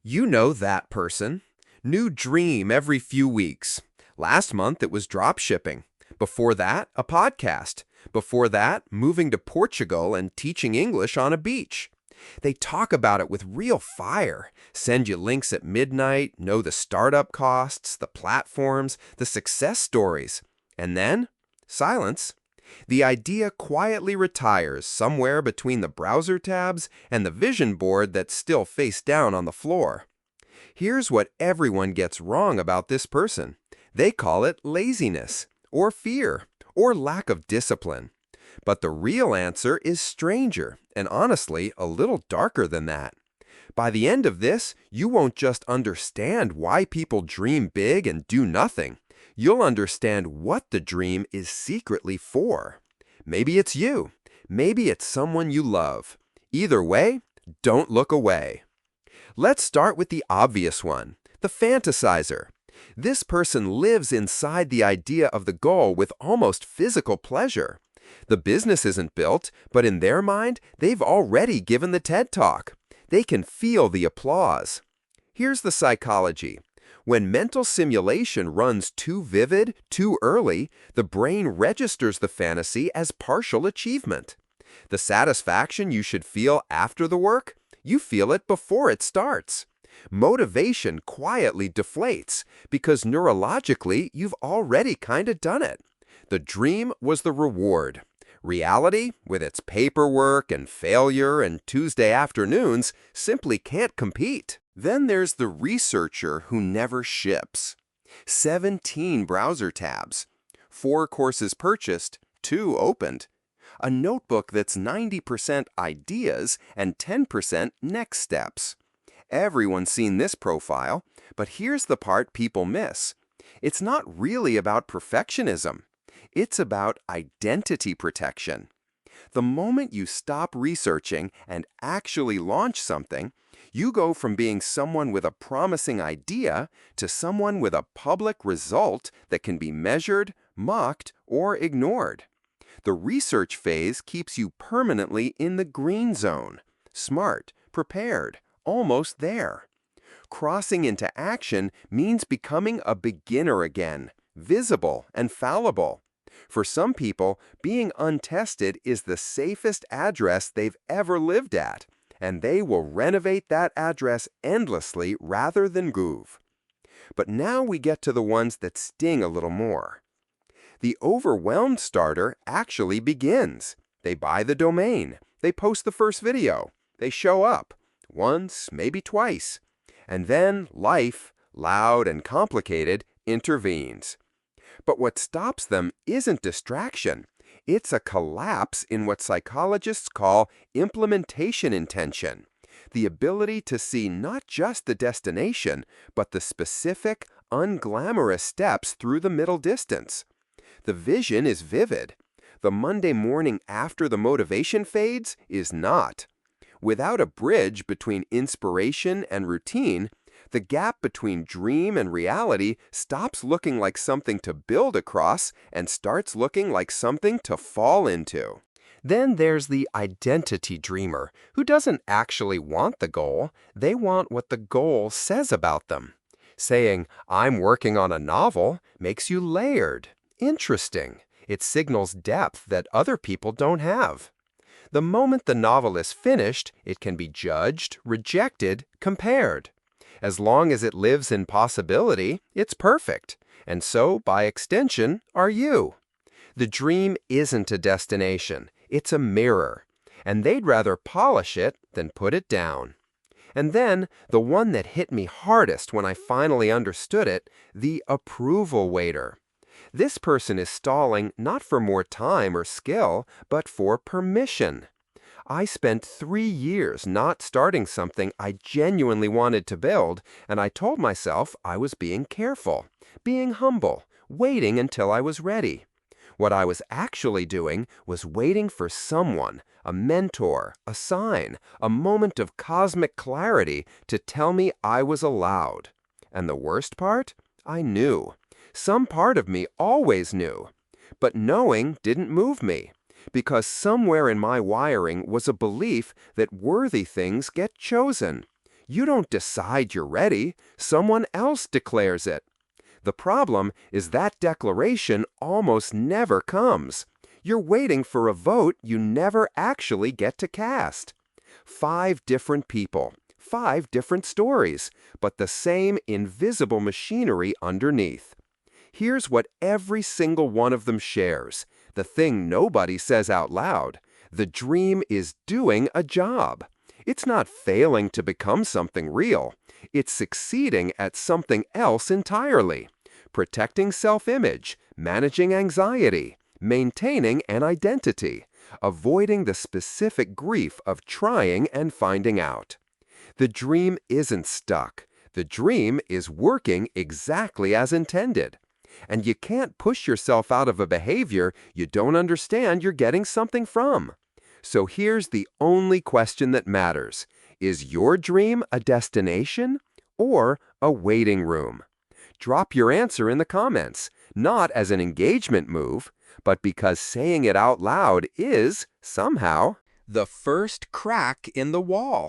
You know that person. New dream every few weeks. Last month it was dropshipping. Before that, a podcast. Before that, moving to Portugal and teaching English on a beach. They talk about it with real fire, send you links at midnight, know the startup costs, the platforms, the success stories. And then, silence. The idea quietly retires somewhere between the browser tabs and the vision board that's still face down on the floor. Here's what everyone gets wrong about this person. They call it laziness, or fear, or lack of discipline. But the real answer is stranger, and honestly, a little darker than that. By the end of this, you won't just understand why people dream big and do nothing. You'll understand what the dream is secretly for. Maybe it's you. Maybe it's someone you love. Either way, don't look away. Let's start with the obvious one, the fantasizer. This person lives inside the idea of the goal with almost physical pleasure. The business isn't built, but in their mind, they've already given the TED Talk. They can feel the applause. Here's the psychology. When mental simulation runs too vivid, too early, the brain registers the fantasy as partial achievement. The satisfaction you should feel after the work, you feel it before it starts. Motivation quietly deflates because neurologically you've already kind of done it. The dream was the reward. Reality, with its paperwork and failure and Tuesday afternoons, simply can't compete. Then there's the researcher who never ships. 17 browser tabs, 4 courses purchased, 2 opened. A notebook that's 90% ideas and 10% next steps. Everyone's seen this profile, but here's the part people miss. It's not really about perfectionism. It's about identity protection. The moment you stop researching and actually launch something, you go from being someone with a promising idea to someone with a public result that can be measured, mocked, or ignored. The research phase keeps you permanently in the green zone, smart, prepared, almost there. Crossing into action means becoming a beginner again, visible and fallible. For some people, being untested is the safest address they've ever lived at, and they will renovate that address endlessly rather than move. But now we get to the ones that sting a little more. The overwhelmed starter actually begins. They buy the domain. They post the first video. They show up. Once, maybe twice. And then life, loud and complicated, intervenes. But what stops them isn't distraction. It's a collapse in what psychologists call implementation intention. The ability to see not just the destination, but the specific, unglamorous steps through the middle distance. The vision is vivid. The Monday morning after the motivation fades is not. Without a bridge between inspiration and routine, the gap between dream and reality stops looking like something to build across and starts looking like something to fall into. Then there's the identity dreamer, who doesn't actually want the goal. They want what the goal says about them. Saying, "I'm working on a novel," makes you layered, interesting. It signals depth that other people don't have. The moment the novel is finished, it can be judged, rejected, compared. As long as it lives in possibility, it's perfect. And so, by extension, are you. The dream isn't a destination. It's a mirror. And they'd rather polish it than put it down. And then, the one that hit me hardest when I finally understood it, the approval waiter. This person is stalling not for more time or skill, but for permission. I spent 3 years not starting something I genuinely wanted to build, and I told myself I was being careful, being humble, waiting until I was ready. What I was actually doing was waiting for someone, a mentor, a sign, a moment of cosmic clarity to tell me I was allowed. And the worst part? I knew. Some part of me always knew. But knowing didn't move me. Because somewhere in my wiring was a belief that worthy things get chosen. You don't decide you're ready, someone else declares it. The problem is that declaration almost never comes. You're waiting for a vote you never actually get to cast. 5 different people, 5 different stories, but the same invisible machinery underneath. Here's what every single one of them shares, the thing nobody says out loud. The dream is doing a job. It's not failing to become something real. It's succeeding at something else entirely. Protecting self-image, managing anxiety, maintaining an identity, avoiding the specific grief of trying and finding out. The dream isn't stuck. The dream is working exactly as intended. And you can't push yourself out of a behavior you don't understand you're getting something from. So here's the only question that matters. Is your dream a destination or a waiting room? Drop your answer in the comments, not as an engagement move, but because saying it out loud is, somehow, the first crack in the wall.